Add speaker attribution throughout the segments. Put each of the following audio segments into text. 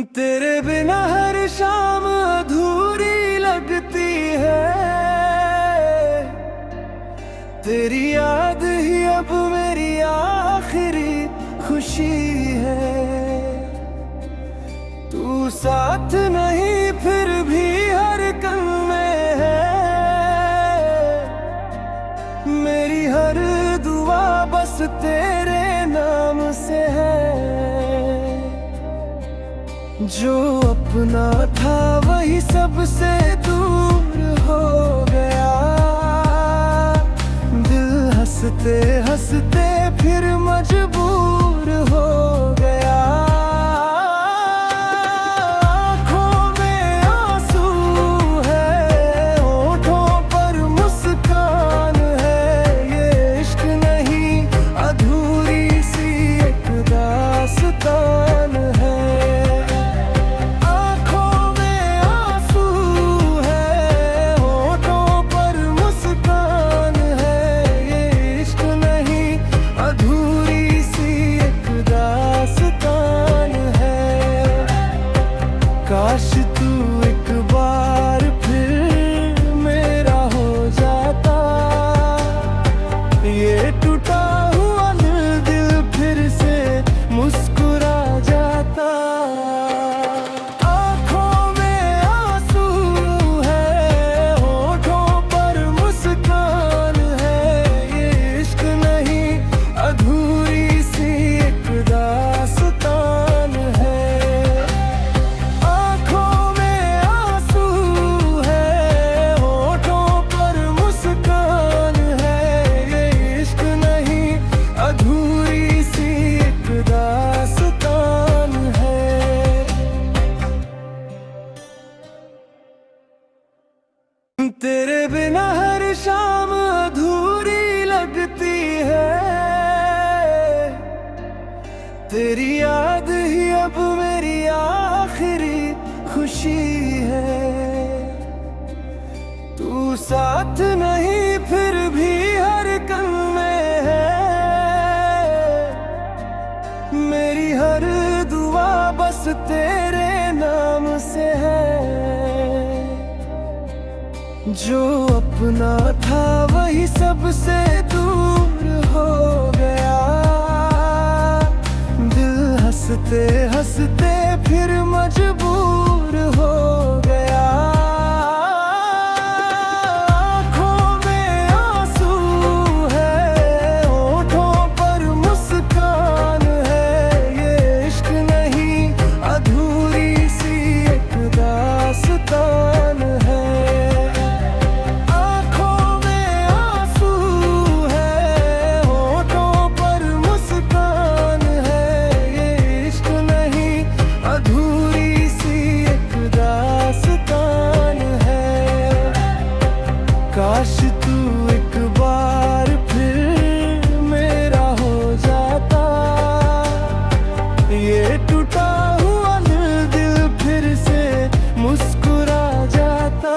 Speaker 1: तेरे बिना हर शाम अधूरी लगती है। तेरी याद ही अब मेरी आखिरी खुशी है। तू साथ नहीं फिर भी हर कम में है। मेरी हर दुआ बस तेरे नाम से है। जो अपना था वही सबसे दूर हो गया। दिल हंसते हंसते फिर मजबूर हो गया। आँखों में आंसू है, होठों पर मुस्कान है। ये इश्क नहीं अधूरी सी एक दास्तान है। काश तू एक बार फिर मेरा हो जाता। ये टूटा हुआ दिल फिर से मुस्कुरा जाता। आँखों में आंसू है, होठों पर मुस्कान है। ये इश्क नहीं अधूरी सी एक दास्तान है। तेरे बिना हर शाम अधूरी लगती है। तेरी याद ही अब मेरी आखिरी खुशी है। तू साथ नहीं फिर भी हर कम में है। मेरी हर दुआ बस तेरे नाम से है। जो अपना था वही सबसे दूर हो गया। दिल हंसते हंसते फिर मजबूर हो गया। आँखों में आंसू है, होठों पर मुस्कान है। ये इश्क नहीं अधूरी सी एक दास्तान है। काश तू एक बार फिर मेरा हो जाता। ये टूटा हुआ दिल फिर से मुस्कुरा जाता।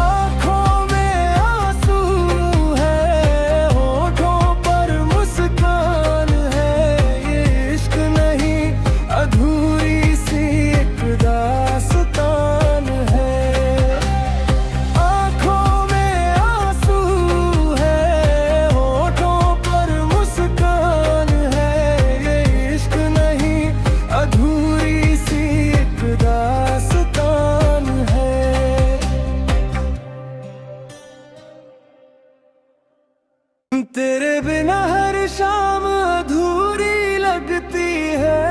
Speaker 1: आँखों में आंसू है, होठों पर मुस्कान है। ये इश्क नहीं अधूरी सी एक दास्तान है। तेरे बिना हर शाम अधूरी लगती है।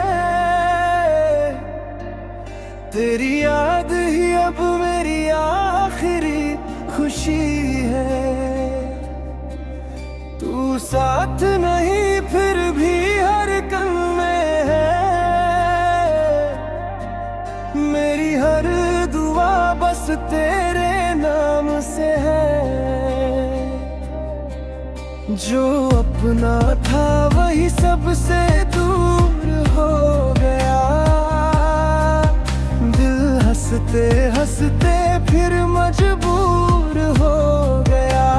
Speaker 1: तेरी याद ही अब मेरी आखिरी खुशी है। तू साथ नहीं फिर भी हर कम में है। मेरी हर दुआ बस तेरे नाम से है। जो अपना था वही सबसे दूर हो गया। दिल हंसते हंसते फिर मजबूर हो गया।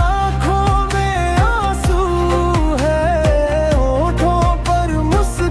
Speaker 1: आँखों में आंसू है, होठों पर मुस्कान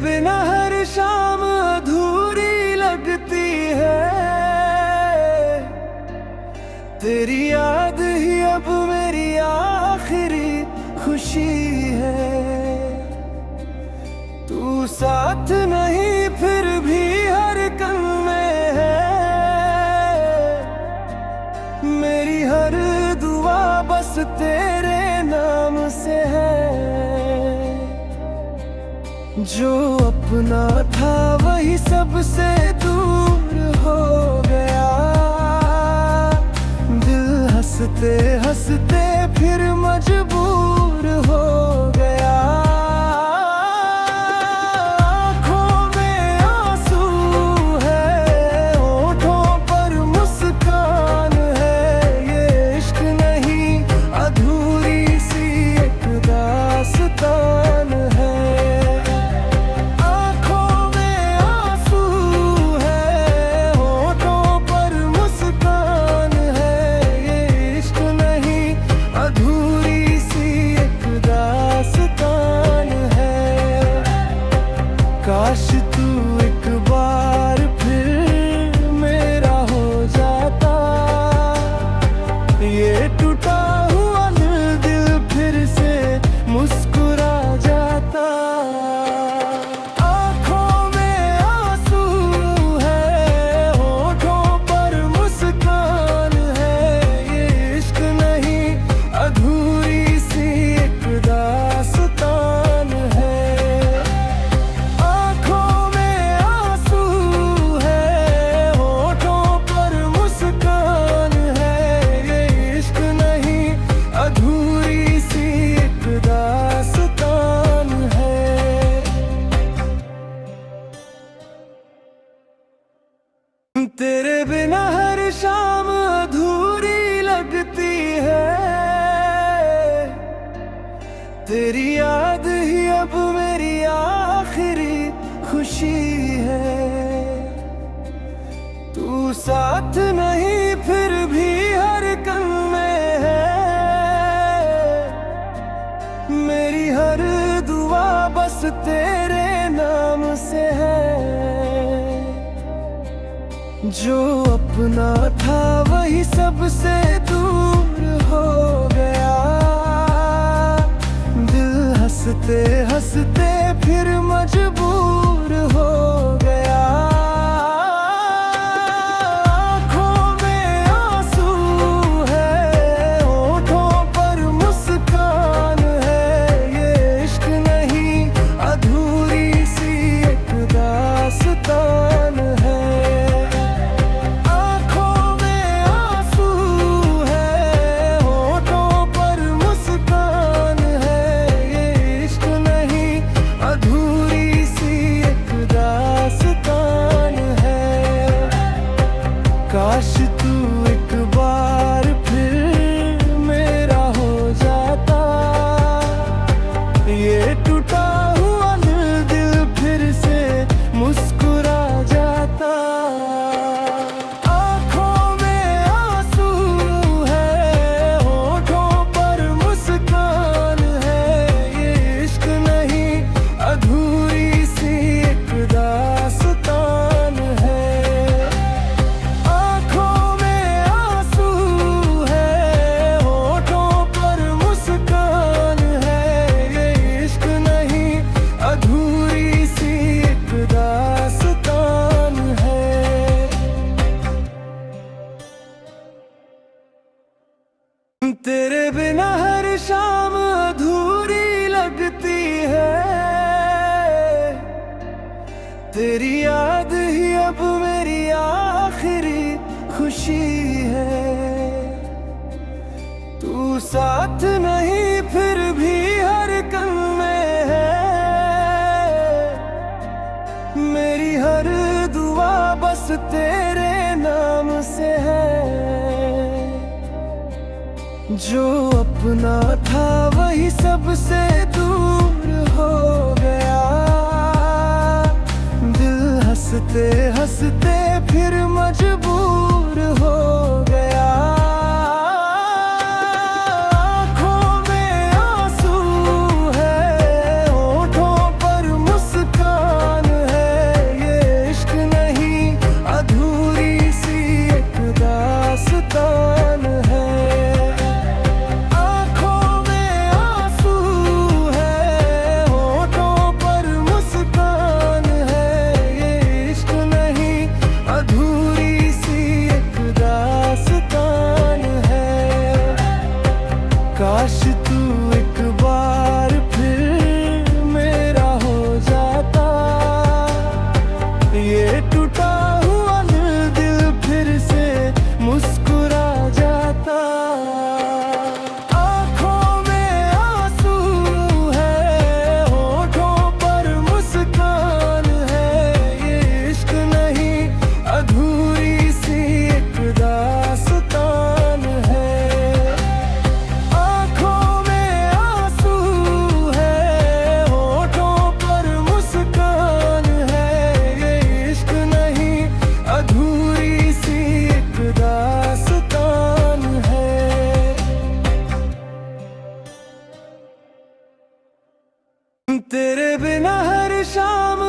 Speaker 1: बिना हर शाम अधूरी लगती है, तेरी याद ही अब मेरी आखिरी खुशी है। तू साथ नहीं फिर भी हर कम में है, मेरी हर दुआ बस तेरे नाम से है। जो अपना था वही सबसे दूर हो गया, दिल हंसते हंसते फिर मजबूर हो गया। आँखों में आंसू है, होठों पर मुस्कान है, ये इश्क नहीं अधूरी सी एक दास्तान है। काश तू एक बार फिर मेरा हो जाता, ये टूटा हुआ दिल फिर से मुस्कुरा जाता। आँखों में आंसू है, होठों पर मुस्कान है, ये इश्क नहीं अधूरी सी एक दास्तान है। तेरे बिना हर शाम अधूरी लगती है, तेरी याद ही अब मेरी आखिरी खुशी है। तू साथ नहीं फिर भी हर कम में है, मेरी हर दुआ बस तेरे नाम से है। जो अपना था वही सबसे दूर हो गया, दिल हंसते हंसते फिर मजबूर हो गया। आँखों में आंसू है, होठों पर मुस्कान है, ये इश्क नहीं अधूरी सी एक दास्तान है। काश तू एक बार फिर मेरा हो जाता, ये टूटा हुआ दिल फिर से मुस्कुरा जाता। आँखों में आंसू है, होठों पर मुस्कान है, ये इश्क नहीं अधूरी सी एक दास्तान है। तेरे बिना हर शाम अधूरी लगती है, तेरी याद ही अब मेरी आखिरी खुशी है। तू साथ नहीं फिर भी हर कम में है, मेरी हर दुआ बस तेरे नाम से है। जो अपना था वही सबसे दूर हो गया, दिल हंसते हंसते फिर मजबूर हो गया। आँखों में आंसू है, होठों पर मुस्कान तेरे बिना हर शाम